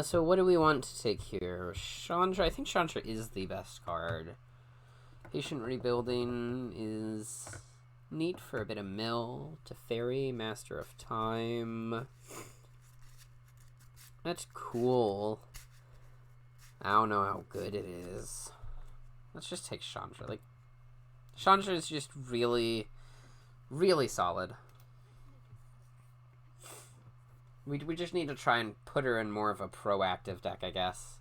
So what do we want to take here? Chandra. I think Chandra is the best card. Patient Rebuilding is neat for a bit of mill. Teferi, Master of Time. That's cool. I don't know how good it is. Let's just take Chandra. Like, Chandra is just really, really solid. We just need to try and put her in more of a proactive deck, I guess.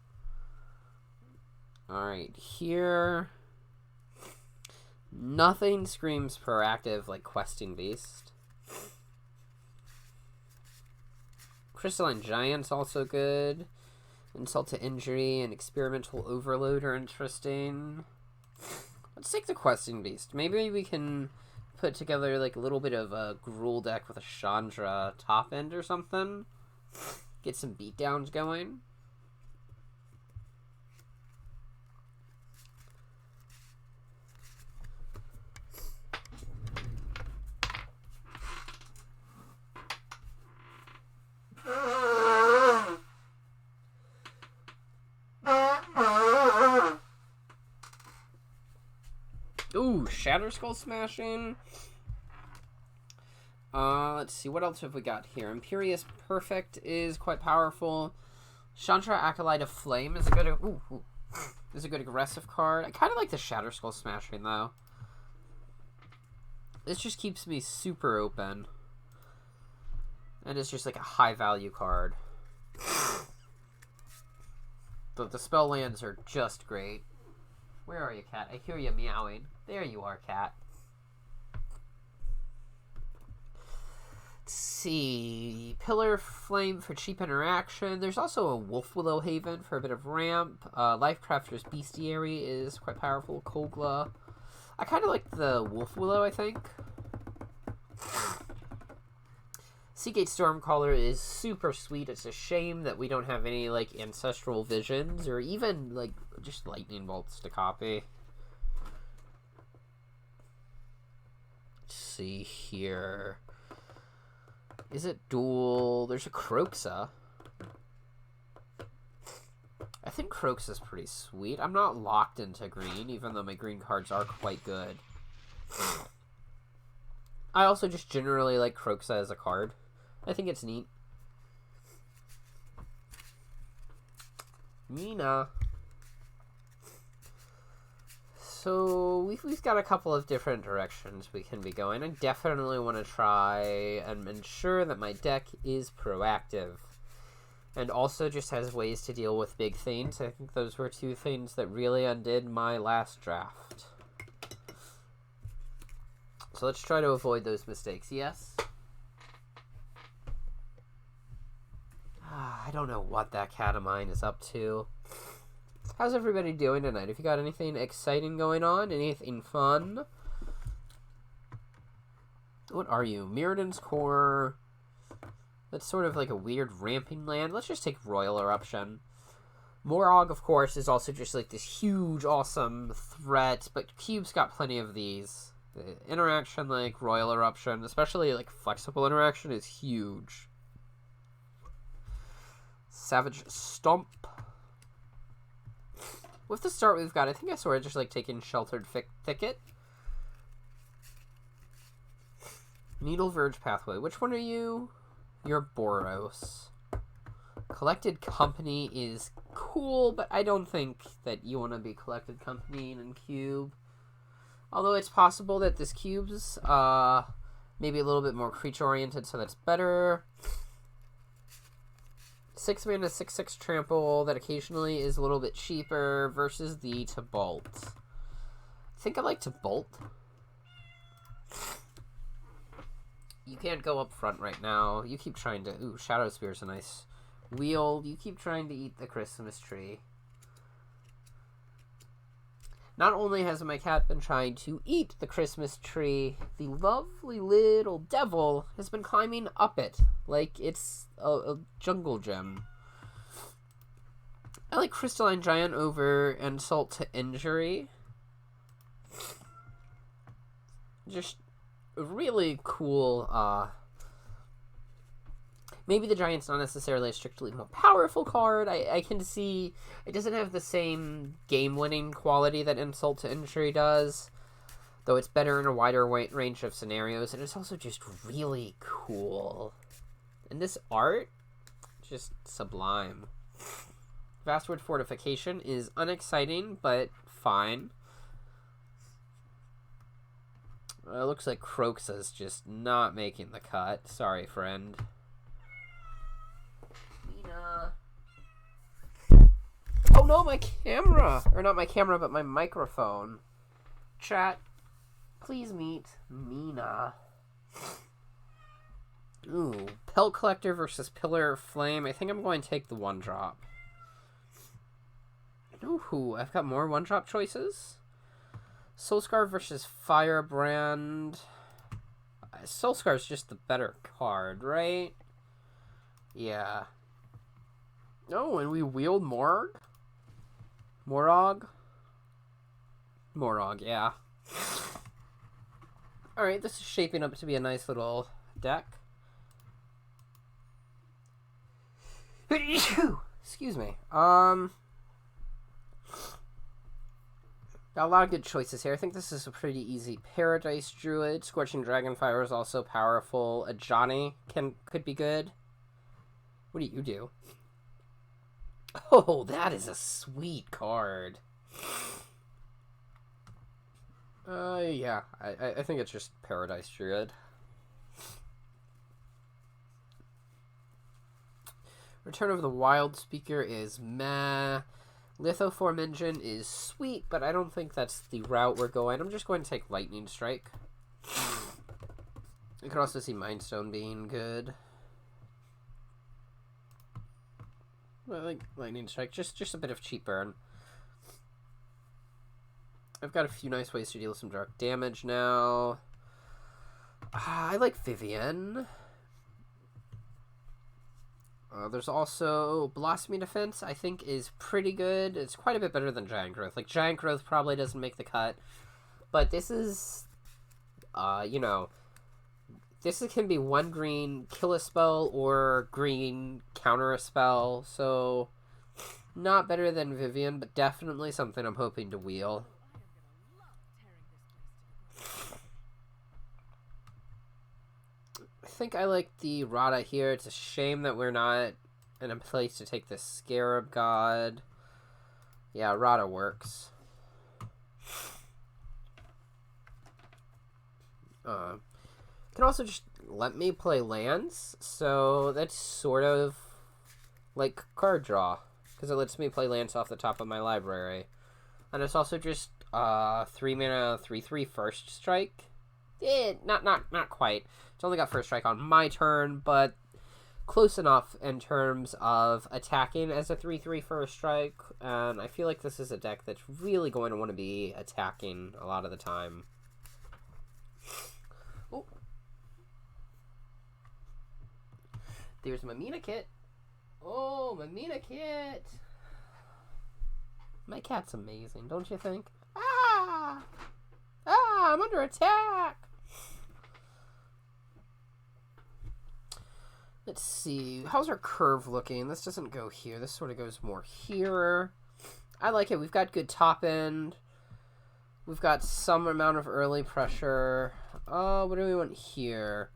Alright, here... Nothing screams proactive like Questing Beast. Crystalline Giant's also good. Insult to Injury and Experimental Overload are interesting. Let's take the Questing Beast. Maybe we can put together like a little bit of a Gruul deck with a Chandra top end or something. Get some beatdowns going. Ooh, Shatter Skull Smashing. Let's see, what else have we got here? Imperious Perfect is quite powerful. Chandra Acolyte of Flame is a good is a good aggressive card. I kind of like the Shatter Skull Smashing though. This just keeps me super open. And it's just like a high value card. The spell lands are just great. Where are you, cat? I hear you meowing. There you are, cat. Let's see. Pillar Flame for cheap interaction. There's also a Wolfwillow Haven for a bit of ramp. Lifecrafter's Bestiary is quite powerful. Kogla. I kind of like the Wolfwillow, I think. Seagate Stormcaller is super sweet. It's a shame that we don't have any, like, Ancestral Visions or even, like, just Lightning Bolts to copy. Let's see here. Is it dual? There's a Kroxa. I think Kroxa's pretty sweet. I'm not locked into green, even though my green cards are quite good. I also just generally like Kroxa as a card. I think it's neat. Nina. So we've got a couple of different directions we can be going. I definitely want to try and ensure that my deck is proactive. And also just has ways to deal with big things. I think those were two things that really undid my last draft. So let's try to avoid those mistakes. Yes? I don't know what that cat of mine is up to. How's everybody doing tonight? Have you got anything exciting going on? Anything fun? What are you? Mirrodin's Core. That's sort of like a weird ramping land. Let's just take Royal Eruption. Morog, of course, is also just like this huge, awesome threat, but Cube's got plenty of these. The interaction like Royal Eruption, especially like flexible interaction, is huge. Savage Stomp. With the start we've got, I think I sort of just like taking Sheltered Thicket. Needle Verge Pathway. Which one are you? You're Boros. Collected Company is cool, but I don't think that you want to be Collected Company in Cube. Although it's possible that this Cube's maybe a little bit more creature-oriented, so that's better. 6 mana, 6/6 trample that occasionally is a little bit cheaper versus the Tibalt. I think I like Tibalt. You can't go up front right now. You keep trying to... Ooh, Shadow Spear's a nice wheel. You keep trying to eat the Christmas tree. Not only has my cat been trying to eat the Christmas tree, the lovely little devil has been climbing up it like it's a jungle gem. I like Crystalline Giant over Insult to Injury. Just really cool Maybe the Giant's not necessarily a strictly more powerful card. I can see it doesn't have the same game-winning quality that Insult to Injury does, though it's better in a wider range of scenarios, and it's also just really cool. And this art, just sublime. Vastwood Fortification is unexciting, but fine. It looks like Croxa's just not making the cut. Sorry, friend. Mina. Oh no, my camera! Or not my camera, but my microphone. Chat, please meet Mina. Ooh, Pelt Collector versus Pillar of Flame. I think I'm going to take the 1-drop. Ooh, I've got more 1-drop choices. Soulscar versus Firebrand. Soulscar's just the better card, right? Yeah. Oh, and we wield Morg? Morog? Morog, yeah. Alright, this is shaping up to be a nice little deck. Excuse me. Got a lot of good choices here. I think this is a pretty easy Paradise Druid. Scorching Dragonfire is also powerful. A Johnny could be good. What do you do? Oh, that is a sweet card. Yeah. I think it's just Paradise Druid. Return of the Wild Speaker is meh. Lithoform Engine is sweet, but I don't think that's the route we're going. I'm just going to take Lightning Strike. I could also see Mind Stone being good. I like Lightning Strike, just a bit of cheap burn. I've got a few nice ways to deal some dark damage now. I like Vivian. There's also Blossoming Defense, I think, is pretty good. It's quite a bit better than Giant Growth. Like, Giant Growth probably doesn't make the cut. But this is, you know, this can be 1 green, kill a spell, or green, counter a spell. So, not better than Vivian, but definitely something I'm hoping to wheel. I think I like the Rada here. It's a shame that we're not in a place to take the Scarab God. Yeah, Rada works. Can also just let me play lands, so that's sort of like card draw, because it lets me play lands off the top of my library. And it's also just 3 mana 3/3 first strike. Not quite. It's only got first strike on my turn, but close enough in terms of attacking as a 3/3 first strike. And I feel like this is a deck that's really going to want to be attacking a lot of the time. Oh. There's my Mina kit. Oh, my Mina kit. My cat's amazing, don't you think? Ah! Ah, I'm under attack! Let's see. How's our curve looking? This doesn't go here. This sort of goes more here. I like it. We've got good top end. We've got some amount of early pressure. What do we want here?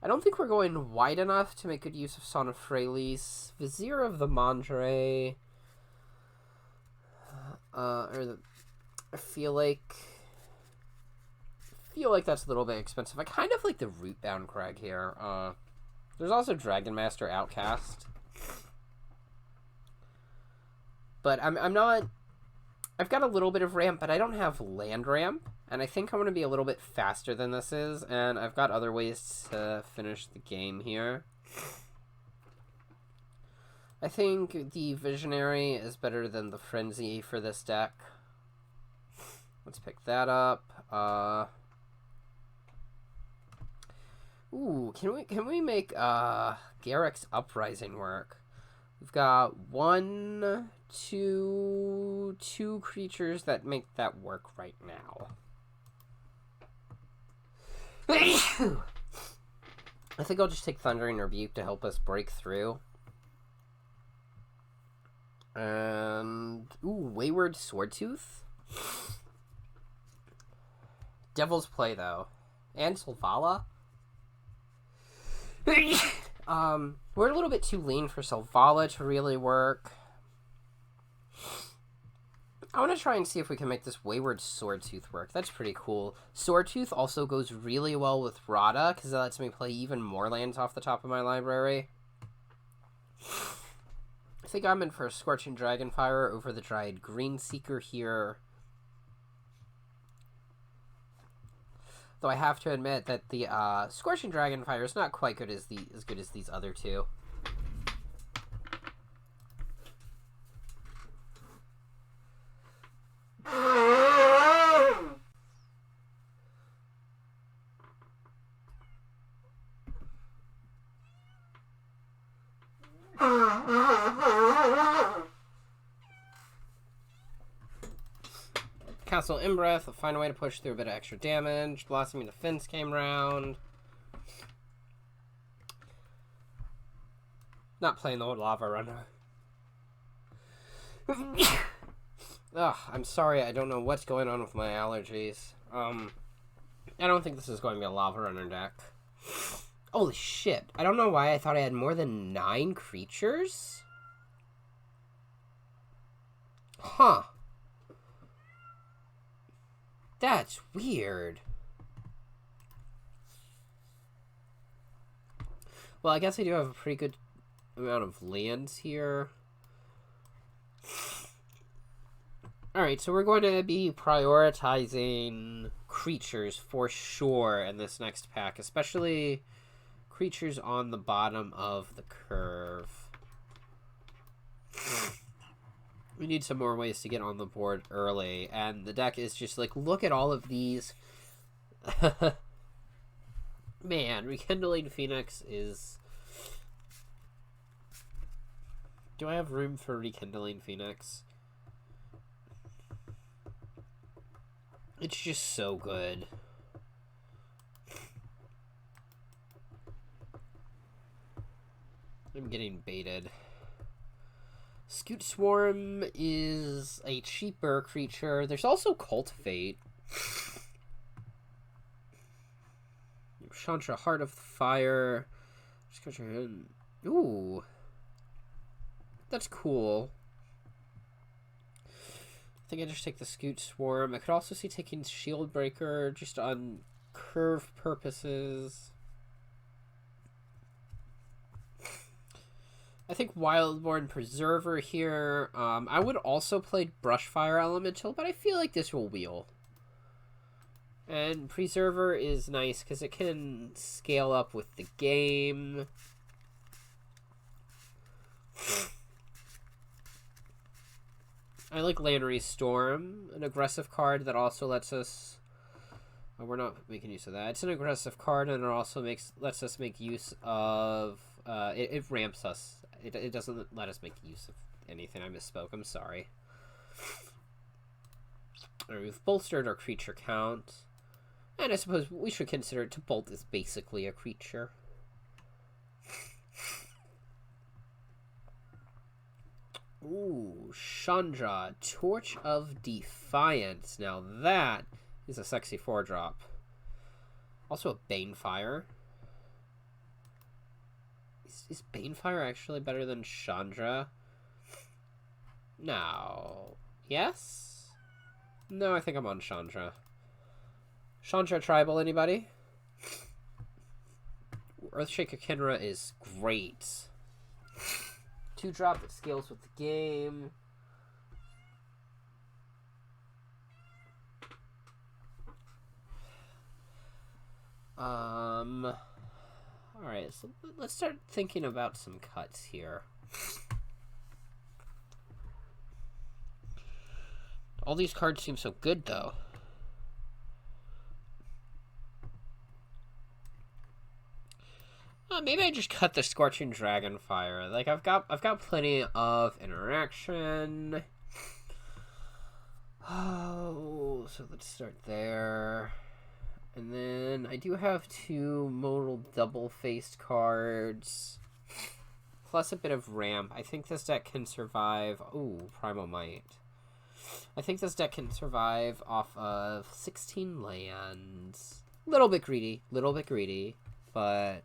I don't think we're going wide enough to make good use of Son of Freylis. Vizier of the Mandre. I feel like that's a little bit expensive. I kind of like the Rootbound Crag here. There's also Dragon Master Outcast. But I'm not... I've got a little bit of ramp, but I don't have land ramp. And I think I'm going to be a little bit faster than this is. And I've got other ways to finish the game here. I think the Visionary is better than the Frenzy for this deck. Let's pick that up. Ooh, can we make Garrick's Uprising work? We've got 1, 2 creatures that make that work right now. I think I'll just take Thundering Rebuke to help us break through. And... Ooh, Wayward Swordtooth? Devil's Play, though. And Selvala? We're a little bit too lean for Selvala to really work. I want to try and see if we can make this Wayward Swordtooth work. That's pretty cool. Swordtooth also goes really well with Rada, because it lets me play even more lands off the top of my library. I think I'm in for a Scorching Dragonfire over the Dryad Greenseeker here. Though I have to admit that the Scorching Dragonfire is not quite good as good as these other two. Castle Imbreth will find a way to push through a bit of extra damage. Blossoming Defense came round. Not playing the old Lava Runner. Ugh, I'm sorry, I don't know what's going on with my allergies. I don't think this is going to be a Lava Runner deck. Holy shit, I don't know why I thought I had more than 9 creatures? Huh. That's weird. Well, I guess I do have a pretty good amount of lands here. Alright, so we're going to be prioritizing creatures for sure in this next pack, especially creatures on the bottom of the curve. We need some more ways to get on the board early, and the deck is just like, look at all of these. Man, Rekindling Phoenix is... Do I have room for Rekindling Phoenix? It's just so good. I'm getting baited. Scoot Swarm is a cheaper creature. There's also Cultivate. Chandra, Heart of Fire. Ooh. That's cool. I think I just take the Scoot Swarm. I could also see taking Shield Breaker just on curve purposes. I think Wildborn Preserver here. I would also play Brushfire Elemental, but I feel like this will wheel. And Preserver is nice because it can scale up with the game. I like Lannery Storm, an aggressive card that also lets us... Oh, we're not making use of that. It's an aggressive card, and it also lets us make use of... It ramps us. It doesn't let us make use of anything. I misspoke. I'm sorry. All right, we've bolstered our creature count. And I suppose we should consider to bolt is basically a creature. Ooh, Chandra, Torch of Defiance. Now that is a sexy 4-drop. Also a Banefire. Is Banefire actually better than Chandra? No. Yes? No, I think I'm on Chandra. Chandra Tribal, anybody? Earthshaker Kenra is great. 2-drop that scales with the game. Alright, so let's start thinking about some cuts here. All these cards seem so good, though. Maybe I just cut the Scorching Dragonfire. Like I've got plenty of interaction. Oh, so let's start there. And then I do have 2 modal double-faced cards, plus a bit of ramp. I think this deck can survive... Ooh, Primal Might. I think this deck can survive off of 16 lands. Little bit greedy, but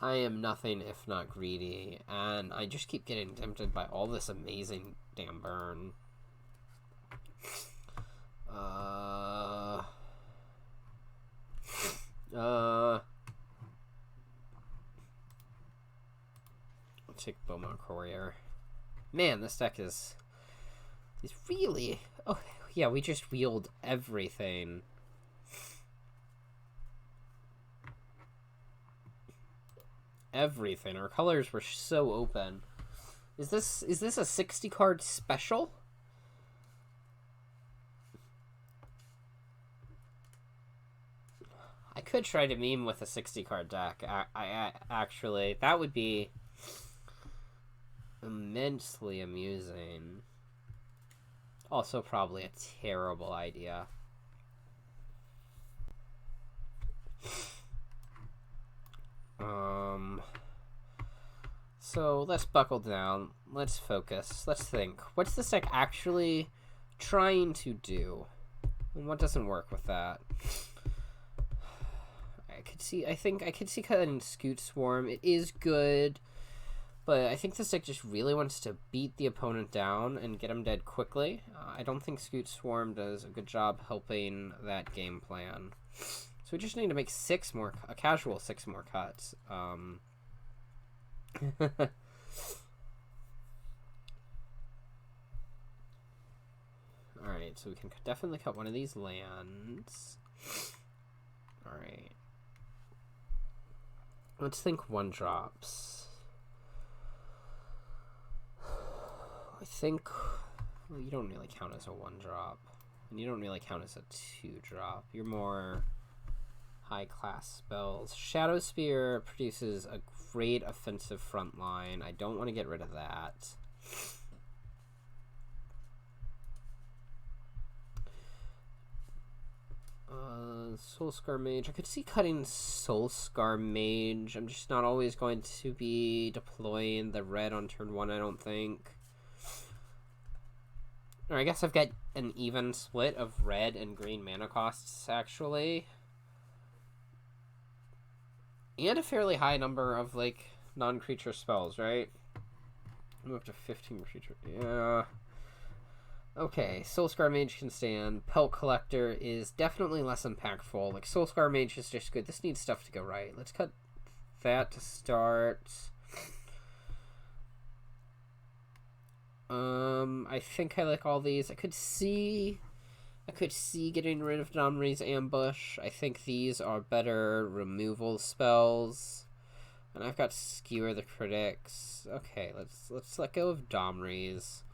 I am nothing if not greedy, and I just keep getting tempted by all this amazing damn burn. I'll take Beaumont Courier. Man, this deck is really... Oh, yeah, we just wheeled everything. Everything. Our colors were so open. Is this a 60 card special? I could try to meme with a 60 card deck. I actually, that would be immensely amusing. Also probably a terrible idea. So let's buckle down. Let's focus. Let's think. What's this deck actually trying to do? And what doesn't work with that? I think I could see cutting Scoot Swarm. It is good, but I think this deck just really wants to beat the opponent down and get him dead quickly. I don't think Scoot Swarm does a good job helping that game plan. So we just need to make a casual 6 more cuts. Alright, so we can definitely cut one of these lands. Alright. Let's think 1-drops. I think... Well, you don't really count as a 1-drop. And you don't really count as a 2-drop. You're more high-class spells. Shadow Spear produces a great offensive front line. I don't want to get rid of that. Soulscar Mage. I could see cutting Soulscar Mage. I'm just not always going to be deploying the red on turn 1, I don't think. Or I guess I've got an even split of red and green mana costs, actually. And a fairly high number of, like, non-creature spells, right? I'm up to 15 creature. Yeah. Okay, Soulscar Mage can stand. Pelt Collector is definitely less impactful. Like, Soulscar Mage is just good. This needs stuff to go right. Let's cut that to start. I think I like all these. I could see getting rid of Domri's Ambush. I think these are better removal spells. And I've got Skewer the Critics. Okay, let's let go of Domri's.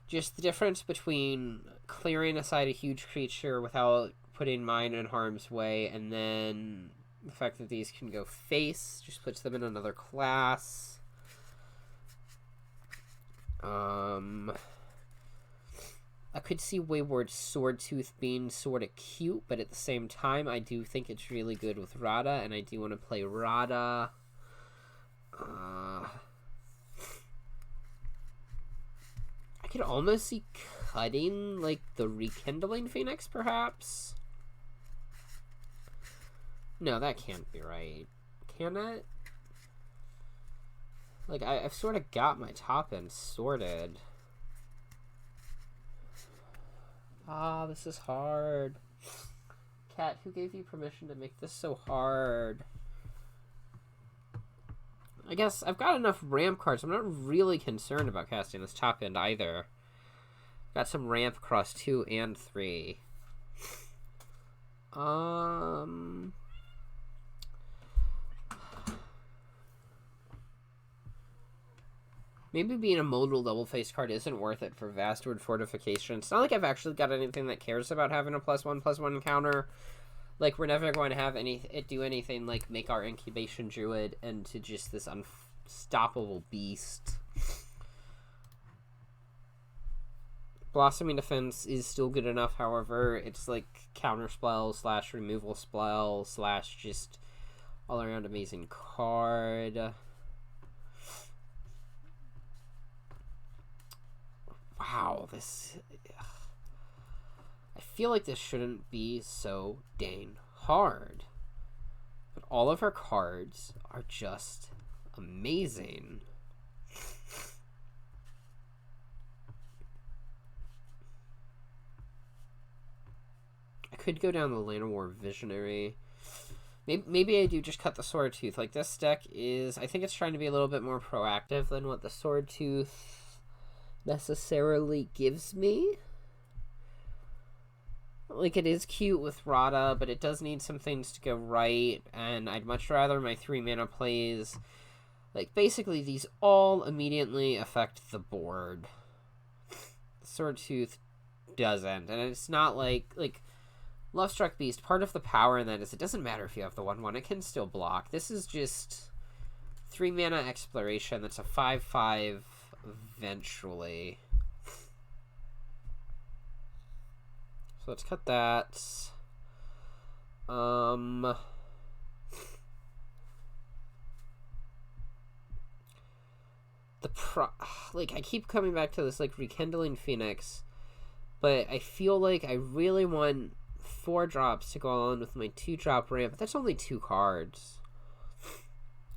Just the difference between clearing aside a huge creature without putting mine in harm's way, and then the fact that these can go face just puts them in another class. I could see Wayward Swordtooth being sort of cute, but at the same time, I do think it's really good with Rada, and I do want to play Rada. I could almost see cutting, like, the Rekindling Phoenix, perhaps? No, that can't be right. Can it? Like, I've sort of got my top end sorted. Ah, this is hard. Cat, who gave you permission to make this so hard? I guess I've got enough ramp cards. I'm not really concerned about casting this top end either. Got some ramp across 2 and 3. Maybe being a modal double-faced card isn't worth it for Vastwood Fortification. It's not like I've actually got anything that cares about having a +1/+1 counter. Like, we're never going to have it do anything like make our Incubation Druid into just this unstoppable beast. Blossoming Defense is still good enough, however, it's like counter spell / removal spell / just all around amazing card. Wow, this... I feel like this shouldn't be so dang hard. But all of our cards are just amazing. I could go down the Land of War Visionary. Maybe I do just cut the Sword Tooth. Like, this deck is... I think it's trying to be a little bit more proactive than what the Sword Tooth necessarily gives me. Like, it is cute with Rada, but it does need some things to go right, and I'd much rather my 3 mana plays... Like, basically, these all immediately affect the board. The Sword Tooth doesn't, and it's not like Lovestruck Beast, part of the power in that is it doesn't matter if you have the 1/1, it can still block. This is just 3 mana Exploration that's a 5/5 eventually. So let's cut that. Like, I keep coming back to this, like, Rekindling Phoenix, but I feel like I really want 4 drops to go on with my 2-drop ramp, but that's only 2 cards.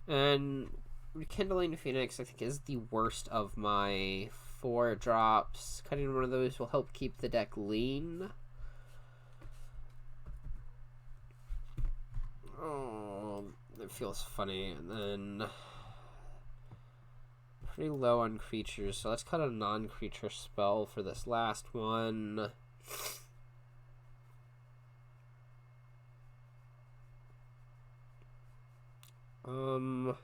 And Rekindling Phoenix, I think, is the worst of my 4 drops. Cutting one of those will help keep the deck lean. Oh, it feels funny. And then pretty low on creatures, so let's cut a non-creature spell for this last one. I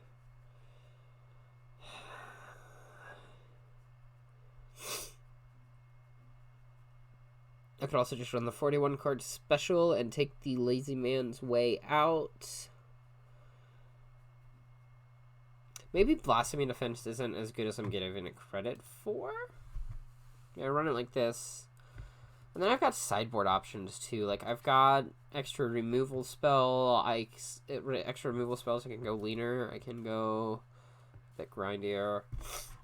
could also just run the 41 card special and take the Lazy Man's Way out. Maybe Blossoming Defense isn't as good as I'm giving it credit for. Yeah, I run it like this. And then I've got sideboard options too. Like, I've got extra removal spell. Extra removal spells. I can go leaner. I can go a bit grindier.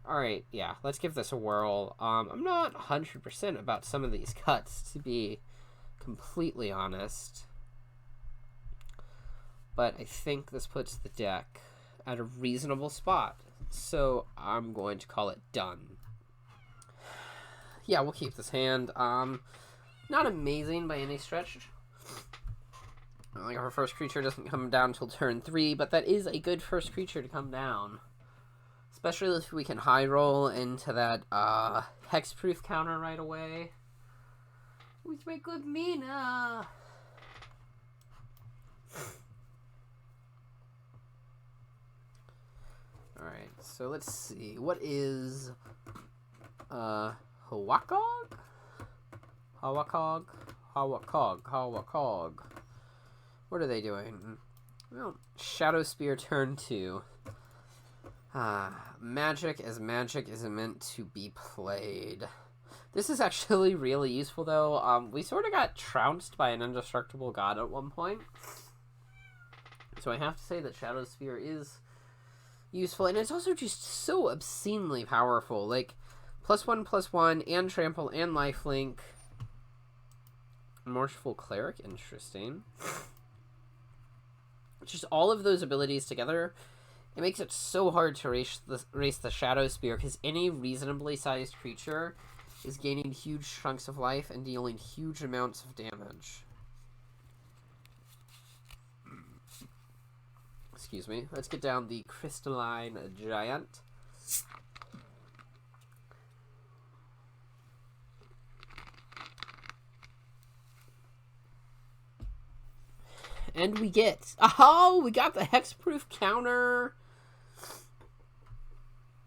Alright, yeah, let's give this a whirl. I'm not 100% about some of these cuts, to be completely honest. But I think this puts the deck at a reasonable spot. So I'm going to call it done. Yeah, we'll keep this hand. Not amazing by any stretch. Like, our first creature doesn't come down until turn 3, but that is a good first creature to come down. Especially if we can high roll into that hexproof counter right away. With my good Mina. Alright, so let's see. What is Hawakog? Hawakog. What are they doing? Well, Shadow Spear turn 2. Magic is meant to be played. This is actually really useful, though. We sort of got trounced by an indestructible god at one point. So I have to say that Shadow Spear is useful, and it's also just so obscenely powerful. Like, +1/+1, and trample, and lifelink. Merciful Cleric, interesting. Just all of those abilities together, it makes it so hard to race the Shadow Spear, because any reasonably sized creature is gaining huge chunks of life and dealing huge amounts of damage. Excuse me. Let's get down the Crystalline Giant. And we get... Oh, we got the hexproof counter.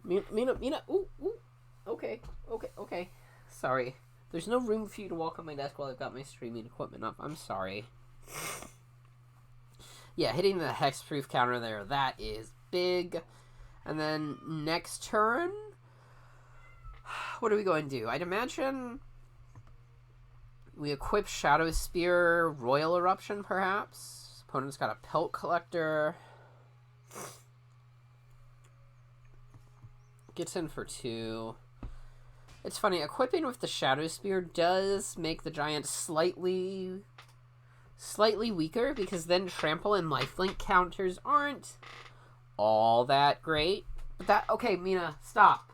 Mina. Ooh. Okay. Sorry. There's no room for you to walk on my desk while I've got my streaming equipment up. I'm sorry. Yeah, hitting the hexproof counter there, that is big. And then next turn, what are we going to do? I'd imagine We equip Shadow Spear, Royal Eruption, perhaps. Opponent's got a Pelt Collector. Gets in for 2. It's funny, equipping with the Shadow Spear does make the giant slightly weaker, because then Trample and Lifelink counters aren't all that great. But that... Okay, Mina, stop.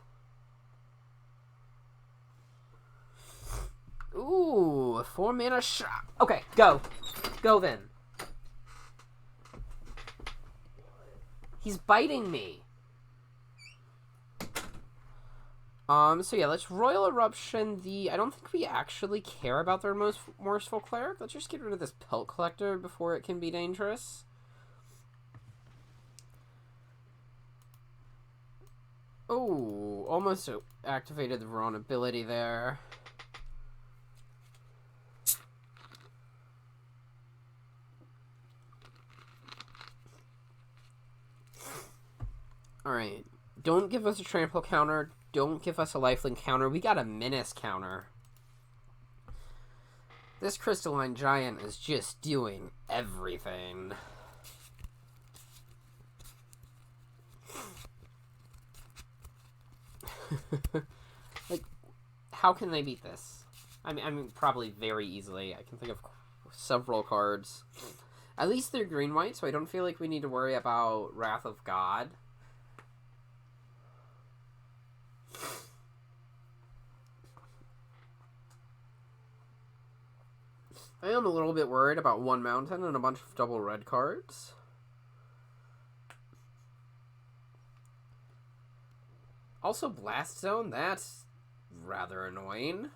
Ooh, 4 mana shot. Okay, go. Go then. He's biting me. So yeah, let's Royal Eruption the... I don't think we actually care about the Remorseful Cleric. Let's just get rid of this Pelt Collector before it can be dangerous. Oh, almost activated the wrong ability there. Alright. Don't give us a Trample counter. Don't give us a Lifelink counter. We got a Menace counter. This Crystalline Giant is just doing everything. Like, how can they beat this? I mean, probably very easily. I can think of several cards. At least they're green-white, so I don't feel like we need to worry about Wrath of God. I am a little bit worried about 1 mountain and a bunch of double red cards. Also, Blast Zone, that's rather annoying.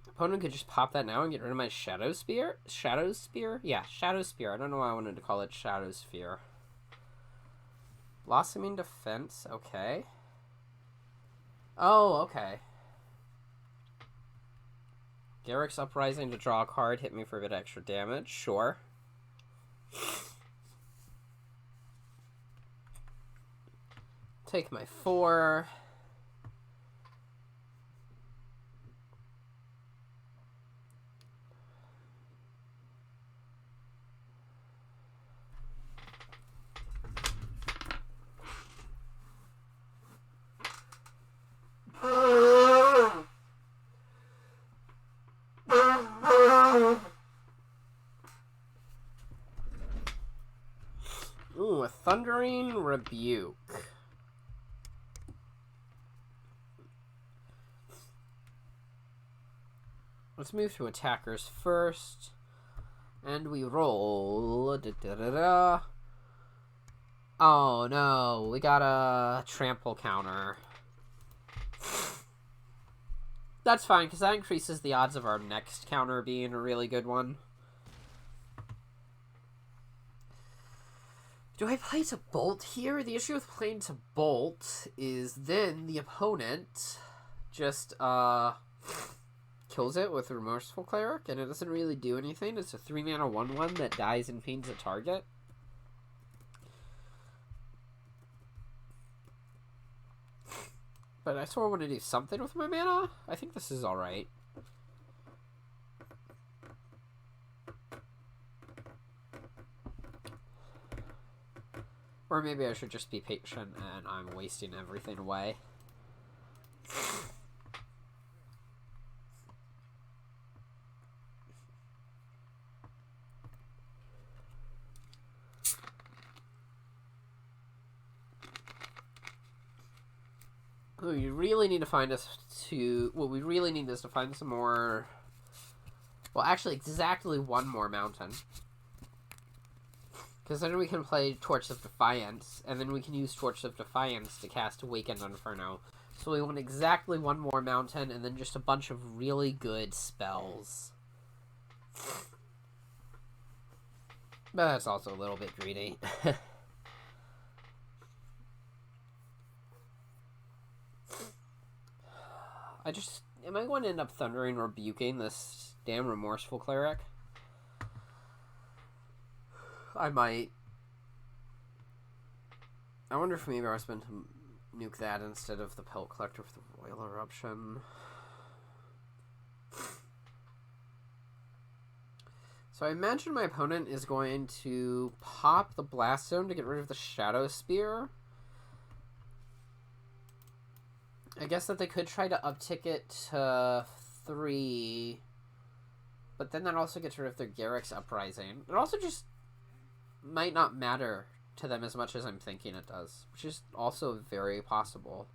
Opponent could just pop that now and get rid of my Shadow Spear? Shadow Spear? Yeah, Shadow Spear. I don't know why I wanted to call it Shadow Sphere. Blossoming Defense, okay. Oh, okay. Garrick's Uprising to draw a card, hit me for a bit extra damage, sure. Take my 4. Ooh, a Thundering Rebuke. Let's move to attackers first. And we roll. Oh no, we got a Trample counter. That's fine, because that increases the odds of our next counter being a really good one. Do I play to Bolt here? The issue with playing to Bolt is then the opponent just kills it with a Remorseful Cleric, and it doesn't really do anything. It's a 3-mana 1/1 that dies and pains a target. But I sort of want to do something with my mana. I think this is alright. Or maybe I should just be patient and I'm wasting everything away. What we really need to find us to... What we really need is to find some more... Well, actually, exactly 1 more mountain. Because then we can play Torch of Defiance, and then we can use Torch of Defiance to cast Awakened Inferno. So we want exactly 1 more mountain, and then just a bunch of really good spells. But that's also a little bit greedy. Am I going to end up Thundering or Rebuking this damn Remorseful Cleric? I might. I wonder if maybe I was meant to nuke that instead of the Pelt Collector with the Royal Eruption. So I imagine my opponent is going to pop the Blast Zone to get rid of the Shadow Spear. I guess that they could try to uptick it to 3, but then that also gets rid of their Garrick's Uprising. It also just might not matter to them as much as I'm thinking it does, which is also very possible.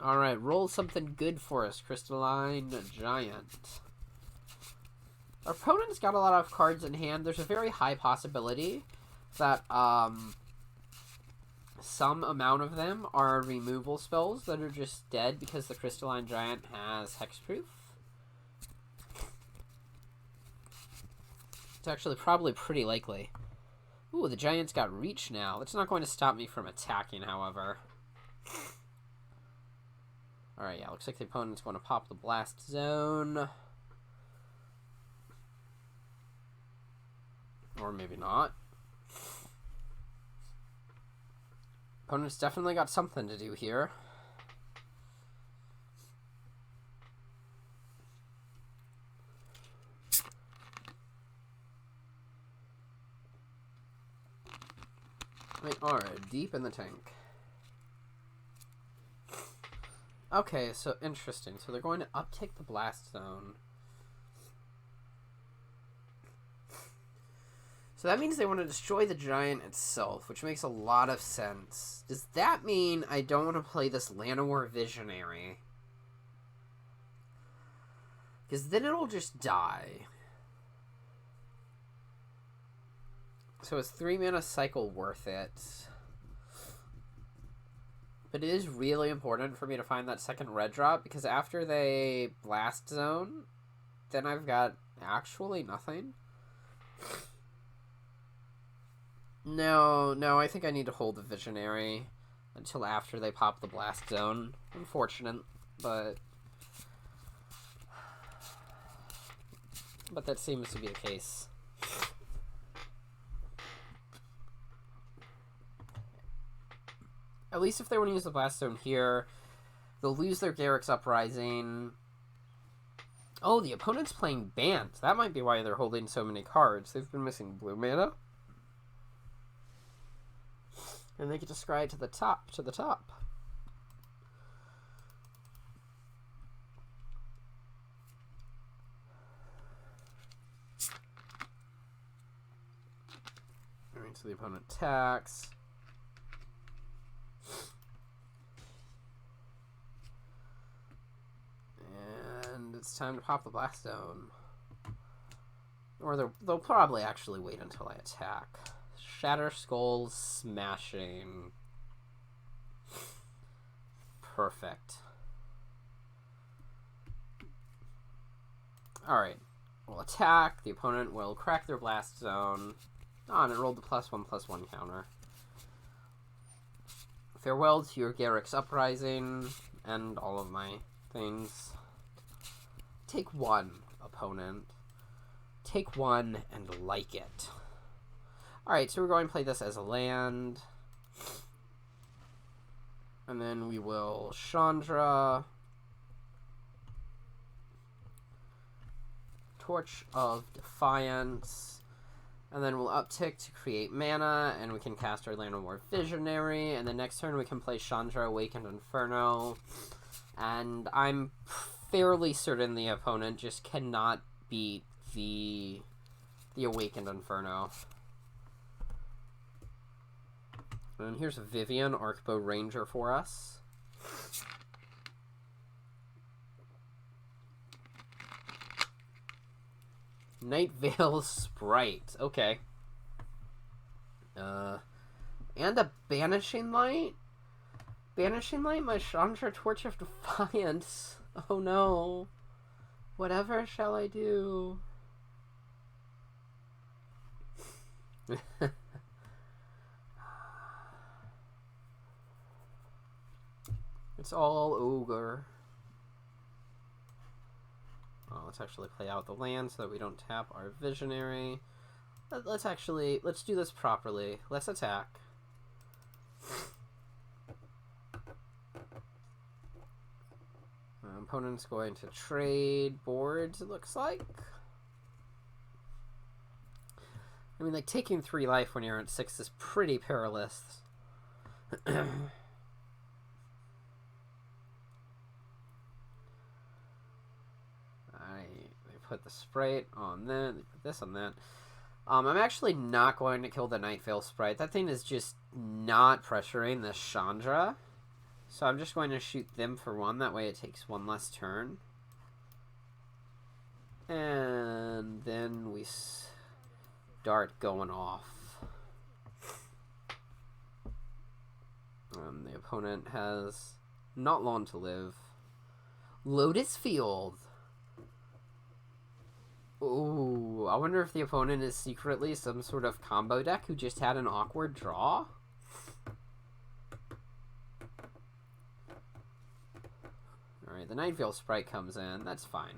Alright, roll something good for us, Crystalline Giant. Our opponent's got a lot of cards in hand. There's a very high possibility that some amount of them are removal spells that are just dead because the Crystalline Giant has hexproof. It's actually probably pretty likely. Ooh, the Giant's got reach now. That's not going to stop me from attacking, however. Alright, yeah, looks like the opponent's going to pop the Blast Zone. Or maybe not. Opponent's definitely got something to do here. We are deep in the tank. Okay, so interesting. So they're going to uptick the Blast Zone. So that means they want to destroy the Giant itself, which makes a lot of sense. Does that mean I don't want to play this Llanowar Visionary? Because then it'll just die. So is 3 mana cycle worth it? But it is really important for me to find that second red drop, because after they Blast Zone, then I've got actually nothing. No, I think I need to hold the Visionary until after they pop the Blast Zone. Unfortunate, but that seems to be the case. At least if they want to use the Blast Zone here, they'll lose their Garrick's Uprising. Oh, the opponent's playing Bant. That might be why they're holding so many cards. They've been missing blue mana. And they get to scry to the top, Alright, so the opponent attacks. And it's time to pop the Blast Zone. Or they'll probably actually wait until I attack. Shatter Skulls Smashing. Perfect. Alright. We'll attack. The opponent will crack their Blast Zone. Oh, and it rolled the +1/+1 counter. Farewell to your Garrick's Uprising and all of my things. Take 1, opponent. Take 1 and like it. Alright, so we're going to play this as a land. And then we will Chandra. Torch of Defiance. And then we'll uptick to create mana, and we can cast our Llanowar Visionary. And the next turn we can play Chandra, Awakened Inferno. And I'm fairly certain the opponent just cannot beat the Awakened Inferno. And here's a Vivian, Arcbow Ranger for us. Night Veil Sprite. Okay. And a Banishing Light? Banishing Light, my Chandra Torch of Defiance. Oh no. Whatever shall I do? It's all ogre. Oh, let's actually play out the land so that we don't tap our Visionary. Let's do this properly. Let's attack. Opponent's going to trade boards, it looks like. I mean, like, taking 3 life when you're at 6 is pretty perilous. I put the Sprite on that, they put this on that. I'm actually not going to kill the Night Veil Sprite. That thing is just not pressuring the Chandra. So I'm just going to shoot them for 1. That way it takes 1 less turn. And then we start going off. The opponent has not long to live. Lotus Field. Ooh, I wonder if the opponent is secretly some sort of combo deck who just had an awkward draw. Alright, the Night Veil Sprite comes in. That's fine.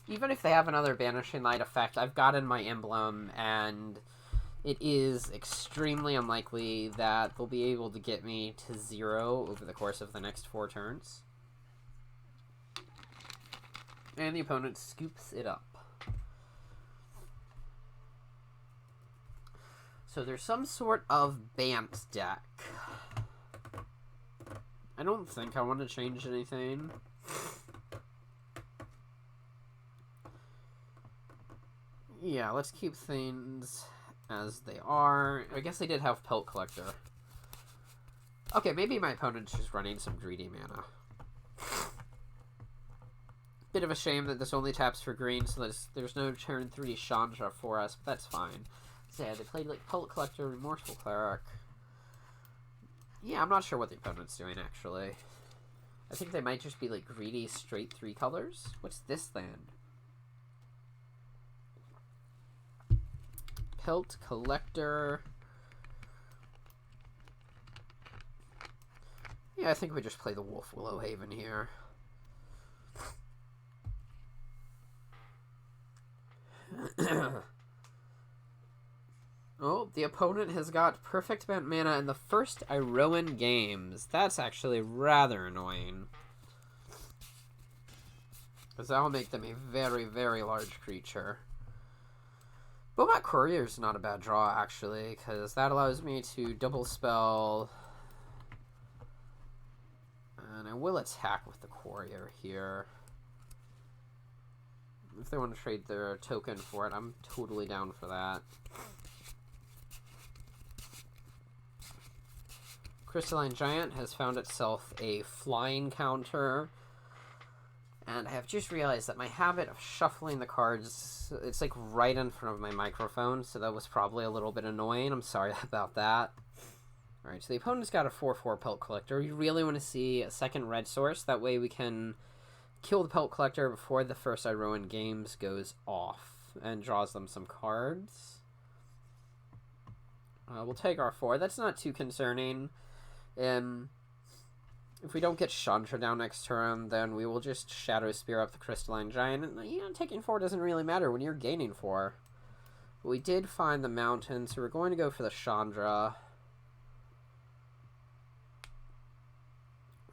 Even if they have another Banishing Light effect, I've gotten my emblem, and it is extremely unlikely that they'll be able to get me to 0 over the course of the next 4 turns. And the opponent scoops it up. So there's some sort of Bant deck. I don't think I want to change anything. Yeah, let's keep things as they are. I guess they did have Pelt Collector. Okay, maybe my opponent's just running some greedy mana. Bit of a shame that this only taps for green, so there's no turn 3 Chandra for us, but that's fine. So yeah, they played like Pelt Collector, Remorseful Cleric. Yeah, I'm not sure what the opponent's doing, actually. I think they might just be like greedy straight 3 colors. What's this land? Pelt Collector. Yeah, I think we just play the Wolf Willow Haven here. Oh, the opponent has got perfect Bant mana in the first Iroan games. That's actually rather annoying. Because that will make them a very, very large creature. Bomat Courier is not a bad draw, actually, because that allows me to double spell. And I will attack with the Courier here. If they want to trade their token for it, I'm totally down for that. Crystalline Giant has found itself a flying counter. And I have just realized that my habit of shuffling the cards, it's like right in front of my microphone, so that was probably a little bit annoying. I'm sorry about that. Alright, so the opponent's got a 4/4 Pelt Collector. We really want to see a second red source. That way we can kill the Pelt Collector before the first Iroan games goes off and draws them some cards. We'll take our 4. That's not too concerning. If we don't get Chandra down next turn, then we will just Shadow Spear up the Crystalline Giant. And, you know, taking 4 doesn't really matter when you're gaining 4. But we did find the mountain, so we're going to go for the Chandra.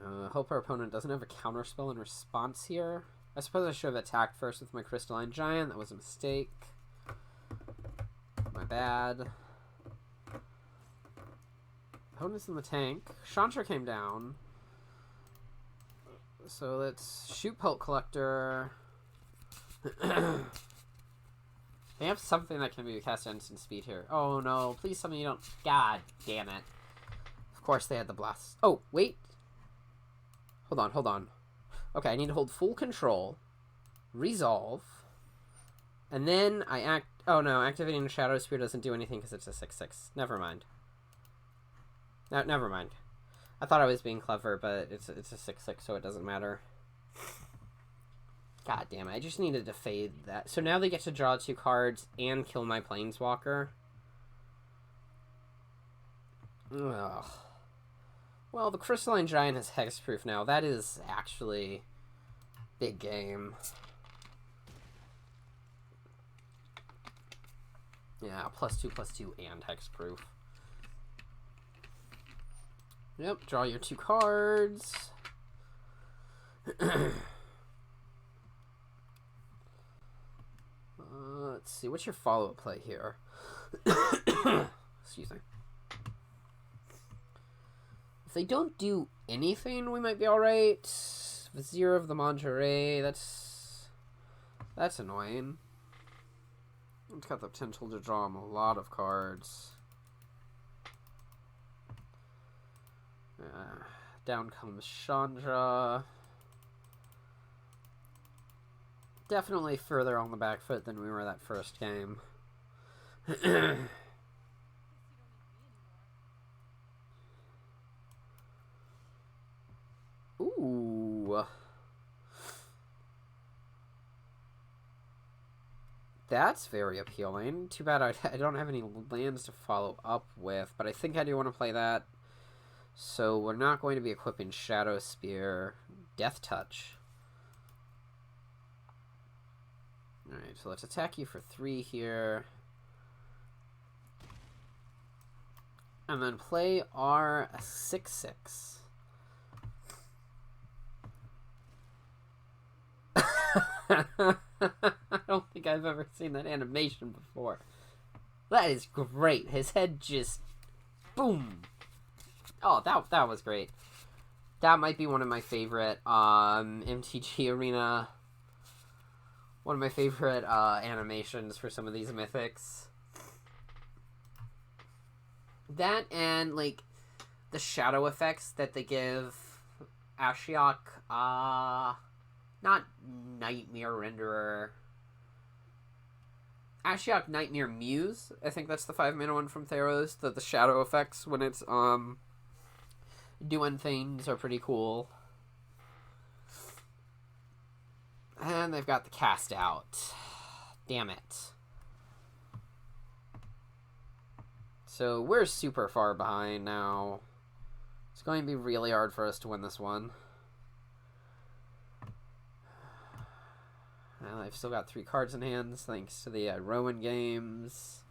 Hope our opponent doesn't have a counterspell in response here. I suppose I should have attacked first with my Crystalline Giant. That was a mistake. My bad. Opponent's in the tank. Chandra came down. So let's shoot Pelt Collector. They have something that can be cast at instant speed here. Oh no, please tell me you don't. God damn it. Of course they had the blast. Oh, wait. Hold on. Okay, I need to hold full control. Resolve. And then I act. Oh no, activating Shadow Spear doesn't do anything because it's a 6/6. Never mind. No, never mind. I thought I was being clever, but it's a 6/6, so it doesn't matter. God damn it, I just needed to fade that. So now they get to draw 2 cards and kill my Planeswalker. Ugh. Well, the Crystalline Giant has hexproof now. That is actually big game. Yeah, +2/+2 and hexproof. Yep, draw your 2 cards. Let's see. What's your follow-up play here? Excuse me. If they don't do anything, we might be alright. Vizier of the Monterey, that's annoying. It's got the potential to draw him a lot of cards. Down comes Chandra. Definitely further on the back foot than we were that first game. Ooh. That's very appealing. Too bad I don't have any lands to follow up with, but I think I do want to play that. So we're not going to be equipping Shadow Spear. Death Touch. Alright, so let's attack you for 3 here. And then play our 6/6. I don't think I've ever seen that animation before. That is great. His head just... boom! Oh, that was great. That might be one of my favorite MTG Arena... one of my favorite animations for some of these mythics. That and, like, the shadow effects that they give Ashiok, not Nightmare Renderer. Ashiok Nightmare Muse. I think that's the 5-mana one from Theros. The shadow effects when it's doing things are pretty cool. And they've got the cast out. Damn it. So we're super far behind now. It's going to be really hard for us to win this one. Well, I've still got 3 cards in hands thanks to the Rowan games.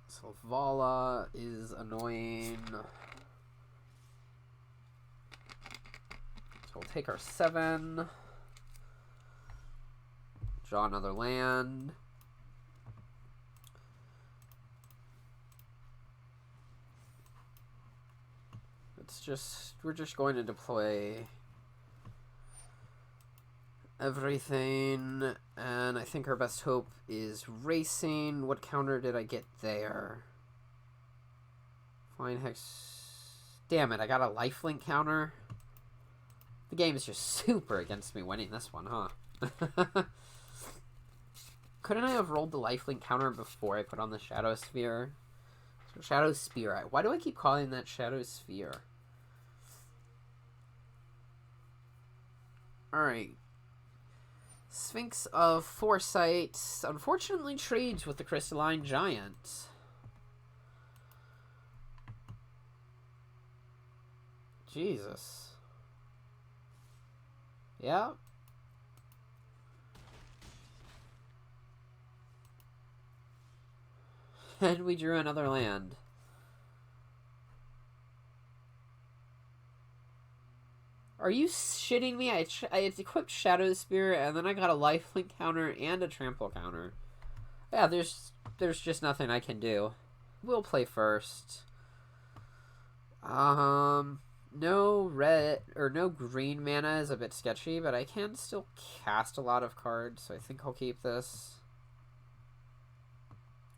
Selvala is annoying. So we'll take our 7. Draw another land. We're just going to deploy everything, and I think our best hope is racing. What counter did I get there? Flying Hex. Damn it, I got a lifelink counter. The game is just super against me winning this one, huh? Couldn't I have rolled the lifelink counter before I put on the Shadow Sphere? So Shadow Spear. Why do I keep calling that Shadow Sphere? Alright. Sphinx of Foresight unfortunately trades with the Crystalline Giant. Jesus. Yeah. And we drew another land. Are you shitting me? I equipped Shadow Spear, and then I got a lifelink counter and a trample counter. Yeah, there's just nothing I can do. We'll play first. No red or no green mana is a bit sketchy, but I can still cast a lot of cards, so I think I'll keep this.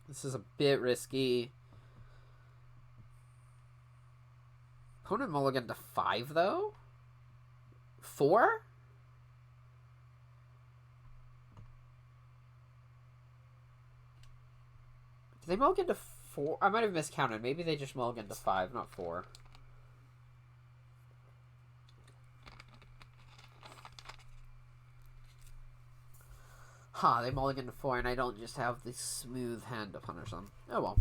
This is a bit risky. Opponent mulligan to 5, though? 4? Did they mulligan to 4? I might have miscounted. Maybe they just mulligan to 5, not 4. Ha, they mulligan to 4, and I don't just have the smooth hand to punish them. Oh well.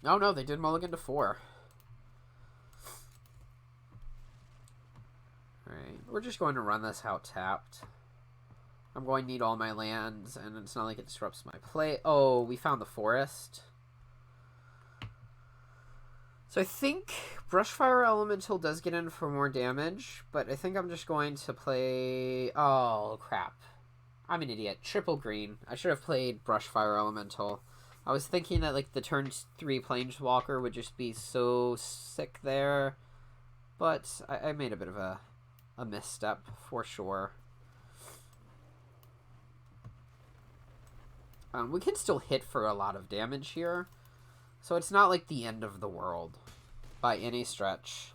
Oh no, they did mulligan to 4. Alright, we're just going to run this out tapped. I'm going to need all my lands, and it's not like it disrupts my play. Oh, we found the forest. So I think Brushfire Elemental does get in for more damage, but I think I'm just going to play... Oh, crap. I'm an idiot. Triple green. I should have played Brushfire Elemental. I was thinking that, like, the turn 3 Planeswalker would just be so sick there, but I made a bit of a misstep, for sure. We can still hit for a lot of damage here. So it's not like the end of the world by any stretch.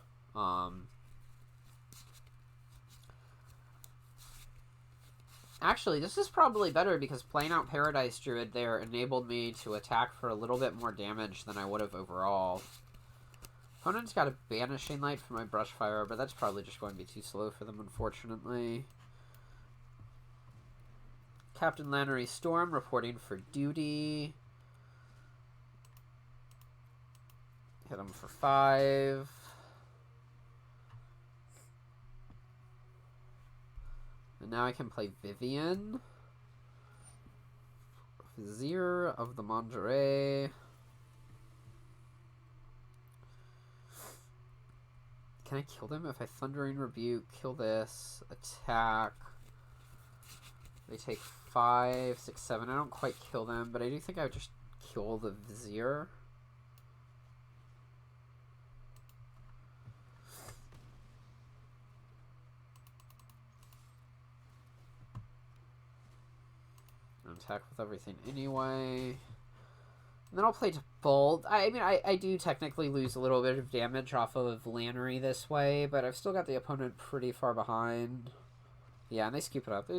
Actually, this is probably better because playing out Paradise Druid there enabled me to attack for a little bit more damage than I would have overall. Opponent's got a Banishing Light for my Brushfire, but that's probably just going to be too slow for them, unfortunately. Captain Lannery Storm reporting for duty. Hit him for 5. And now I can play Vivian. Vizier of the Mandaray. Can I kill them if I Thundering Rebuke? Kill this. Attack. They take 5, 6, 7. I don't quite kill them, but I do think I would just kill the Vizier. Attack with everything anyway. And then I'll play to Bolt. I mean, I do technically lose a little bit of damage off of Lannery this way, but I've still got the opponent pretty far behind. Yeah, and they scoop it up.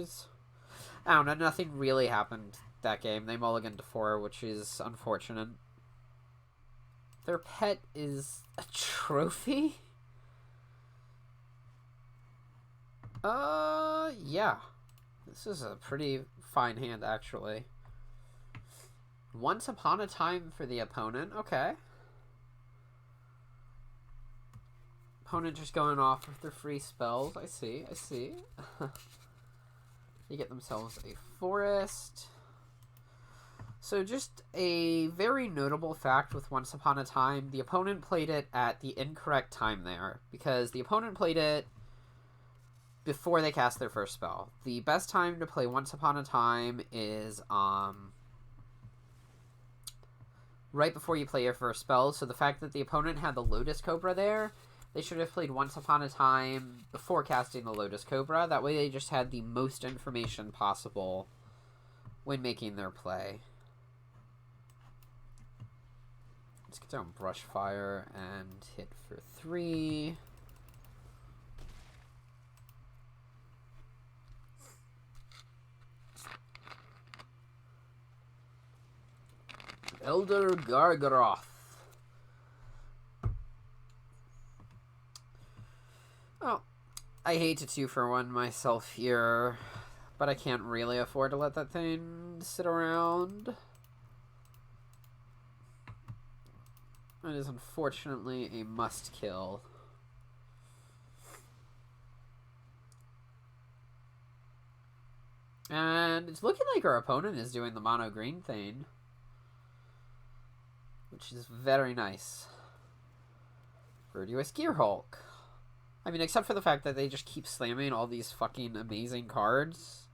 I don't know, nothing really happened that game. They mulliganed to 4, which is unfortunate. Their pet is a trophy? Yeah. This is a pretty fine hand, actually. Once Upon a Time for the opponent. Okay. Opponent just going off with their free spells. I see. They get themselves a forest. So just a very notable fact with Once Upon a Time. The opponent played it at the incorrect time there. Because the opponent played it before they cast their first spell. The best time to play Once Upon a Time is right before you play your first spell. So the fact that the opponent had the Lotus Cobra there, they should have played Once Upon a Time before casting the Lotus Cobra. That way they just had the most information possible when making their play. Let's get down Brushfire and hit for 3. Elder Gargaroth. Oh, I hate to 2-for-1 myself here, but I can't really afford to let that thing sit around. It is unfortunately a must-kill. And it's looking like our opponent is doing the mono green thing, which is very nice. Verdurous Gearhulk. I mean, except for the fact that they just keep slamming all these fucking amazing cards.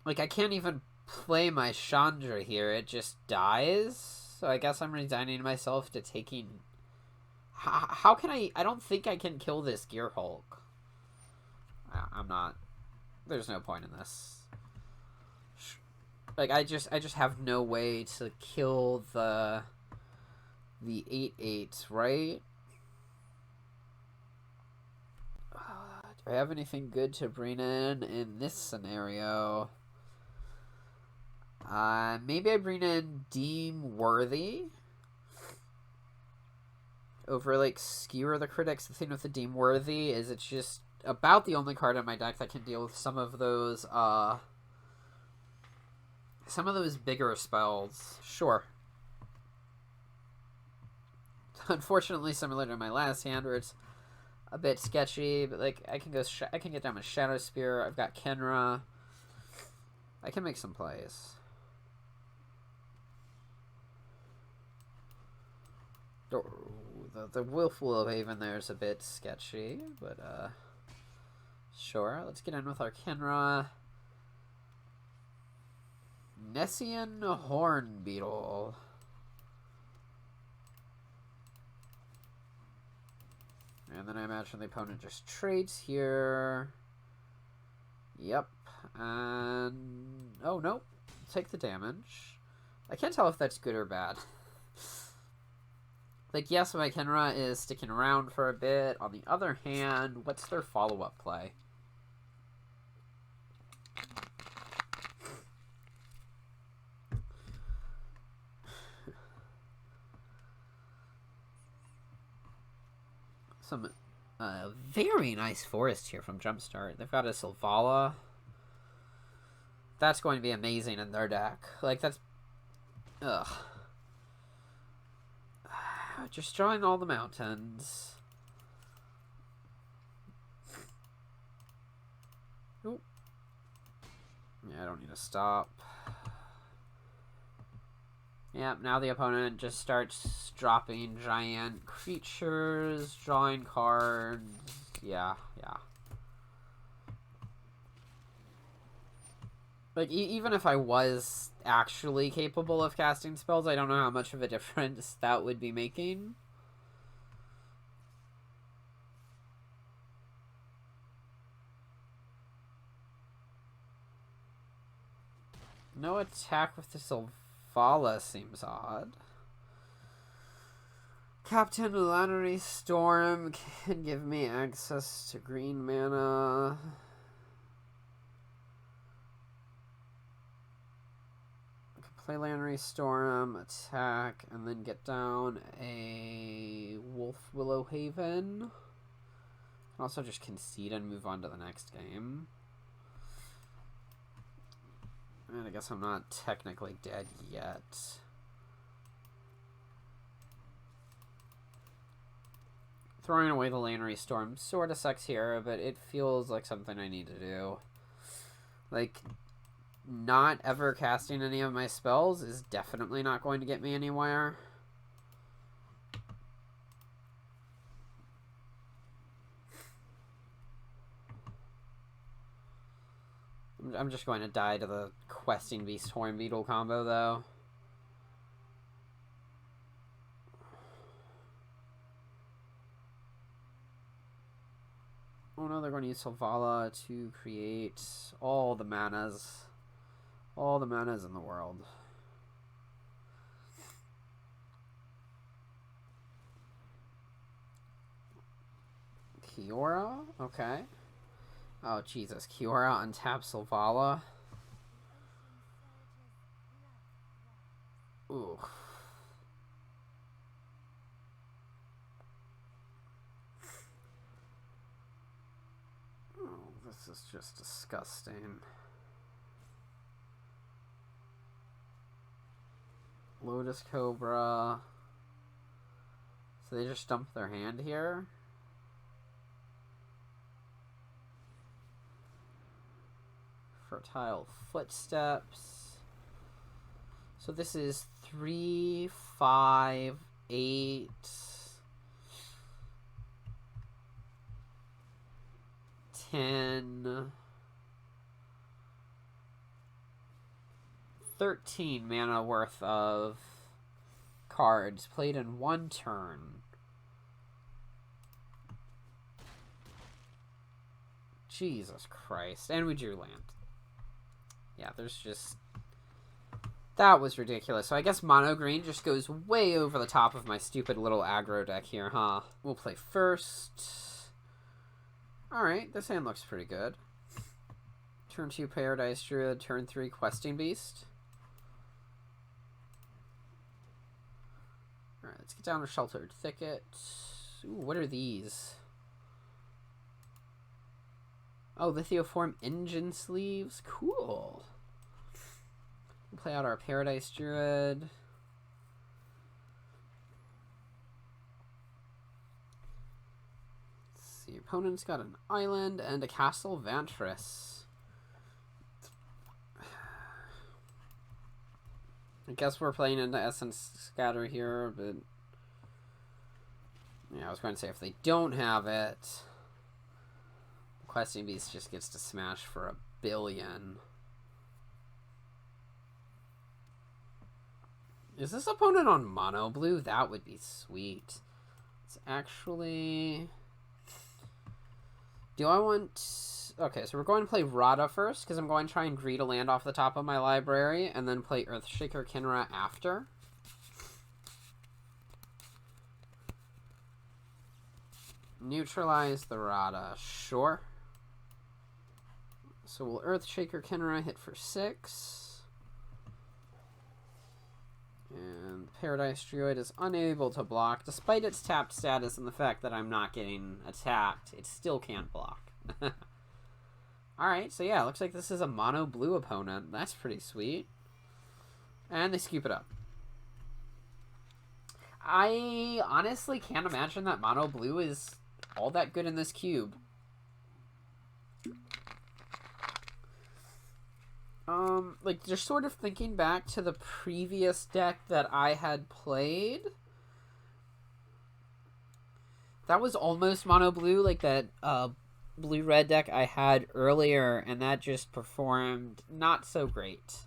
Like, I can't even play my Chandra here. It just dies. So I guess I'm resigning myself to taking... How can I... I don't think I can kill this Gearhulk. I'm not... There's no point in this. Like, I just have no way to kill the 8/8, right? Do I have anything good to bring in this scenario? Maybe I bring in Deem Worthy over, like, Skewer the Critics. The thing with the Deem Worthy is it's just about the only card in my deck that can deal with some of those bigger spells. Sure. Unfortunately, similar to my last hand, where it's a bit sketchy, but like I can get down with Shadow Spear. I've got Kenra. I can make some plays. Oh, the Wolf Willow Haven there is a bit sketchy, but sure. Let's get in with our Kenra. Nessian Horn Beetle. And then I imagine the opponent just trades here. Yep. And... oh, nope. Take the damage. I can't tell if that's good or bad. Like, yes, my Kenra is sticking around for a bit. On the other hand, what's their follow-up play? Some very nice forest here from Jumpstart. They've got a Sylvala. That's going to be amazing in their deck. Like, that's... ugh. Just drawing all the mountains. Oop. Yeah, I don't need to stop. Yeah, now the opponent just starts dropping giant creatures, drawing cards. Yeah. Like, even if I was actually capable of casting spells, I don't know how much of a difference that would be making. No attack with the Sylvala seems odd. Captain Lannery Storm can give me access to green mana. I can play Lannery Storm, attack, and then get down a Wolf Willow Haven. I can also just concede and move on to the next game. And I guess I'm not technically dead yet. Throwing away the Lannery Storm sort of sucks here, but it feels like something I need to do. Like, not ever casting any of my spells is definitely not going to get me anywhere. I'm just going to die to the Questing Beast Horn Beetle combo, though. Oh no, they're going to use Sylvala to create all the manas. All the manas in the world. Kiora? Okay. Oh, Jesus. Kiora untap Sylvala. Ooh. Oh, this is just disgusting. Lotus Cobra. So they just dump their hand here? Fertile Footsteps. So this is 3, 5, 8, 10, 13 mana worth of cards played in one turn. Jesus Christ. And we drew land. Yeah, there's just... that was ridiculous. So I guess mono green just goes way over the top of my stupid little aggro deck here, huh? We'll play first. Alright, this hand looks pretty good. Turn 2 Paradise Druid, turn 3 Questing Beast. Alright, let's get down to Sheltered Thicket. Ooh, what are these? Oh, Lithoform Engine Sleeves. Cool. We'll play out our Paradise Druid. Let's see. Opponent's got an island and a Castle Vantris. I guess we're playing into Essence Scatter here, but Yeah, I was going to say, if they don't have it, Questing Beast just gets to smash for 1 billion. Is this opponent on mono blue? That would be sweet. It's actually... Do I want... Okay, so we're going to play Rada first, because I'm going to try and greed a land off the top of my library, and then play Earthshaker Kinra after. Neutralize the Rada, sure. So will Earthshaker Kinra hit for 6. And Paradise Druid is unable to block, despite its tapped status and the fact that I'm not getting attacked. It still can't block. Alright, so yeah, looks like this is a mono blue opponent. That's pretty sweet. And they scoop it up. I honestly can't imagine that mono blue is all that good in this cube. Like, just sort of thinking back to the previous deck that I had played. That was almost mono blue, like that blue-red deck I had earlier, and that just performed not so great.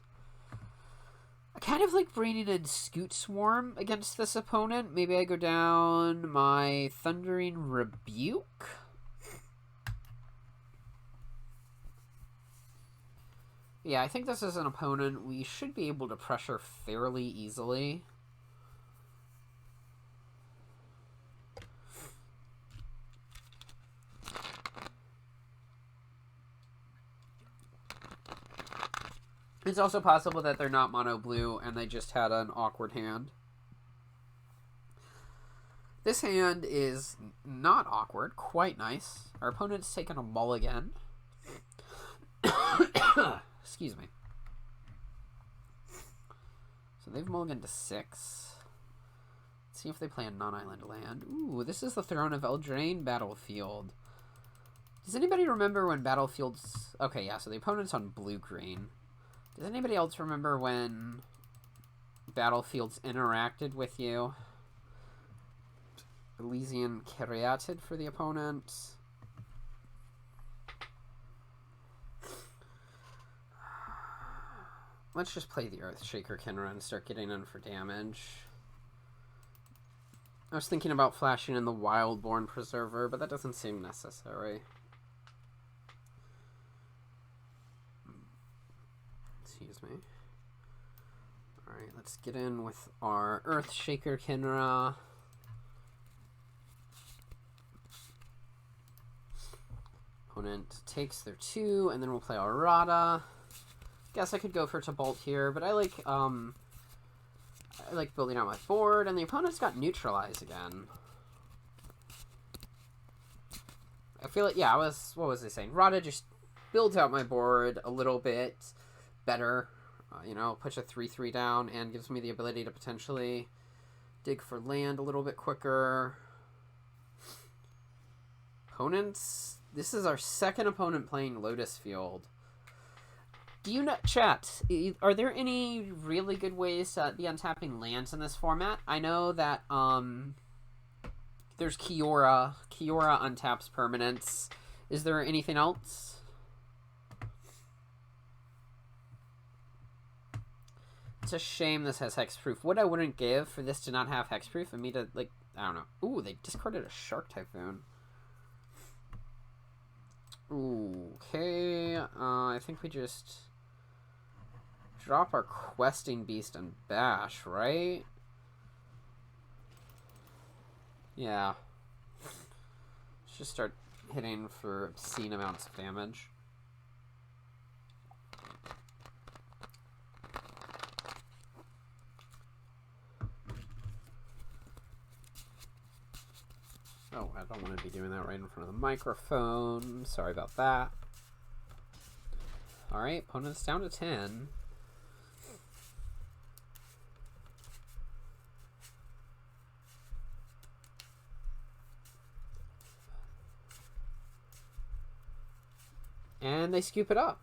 I kind of like bringing in Scoot Swarm against this opponent. Maybe I go down my Thundering Rebuke. Yeah, I think this is an opponent we should be able to pressure fairly easily. It's also possible that they're not mono blue and they just had an awkward hand. This hand is not awkward, quite nice. Our opponent's taken a mulligan. Excuse me. So they've mulliganed to 6. Let's see if they play a non-island land. Ooh, this is the Throne of Eldraine battlefield. Does anybody remember when battlefields... Okay, yeah, so the opponent's on blue-green. Does anybody else remember when battlefields interacted with you? Elysian Caryatid for the opponent. Let's just play the Earthshaker Kinra and start getting in for damage. I was thinking about flashing in the Wildborn Preserver, but that doesn't seem necessary. Excuse me. Alright, let's get in with our Earthshaker Kinra. Opponent takes their 2, and then we'll play our Rada. Guess I could go for Tibalt here, but I like building out my board, and the opponent's got Neutralize again. I feel like, yeah, what was I saying? Rada just builds out my board a little bit better, you know, puts a 3/3 down, and gives me the ability to potentially dig for land a little bit quicker. Opponents, this is our second opponent playing Lotus Field. Do you know, chat, are there any really good ways to be untapping lands in this format? I know that there's Kiora. Kiora untaps permanents. Is there anything else? It's a shame this has hexproof. What I wouldn't give for this to not have hexproof and me to, like, I don't know. Ooh, they discarded a Shark Typhoon. Ooh, okay. I think we just drop our Questing Beast and bash, right? Yeah. Let's just start hitting for obscene amounts of damage. Oh, I don't want to be doing that right in front of the microphone. Sorry about that. Alright, opponent's down to 10. And they scoop it up.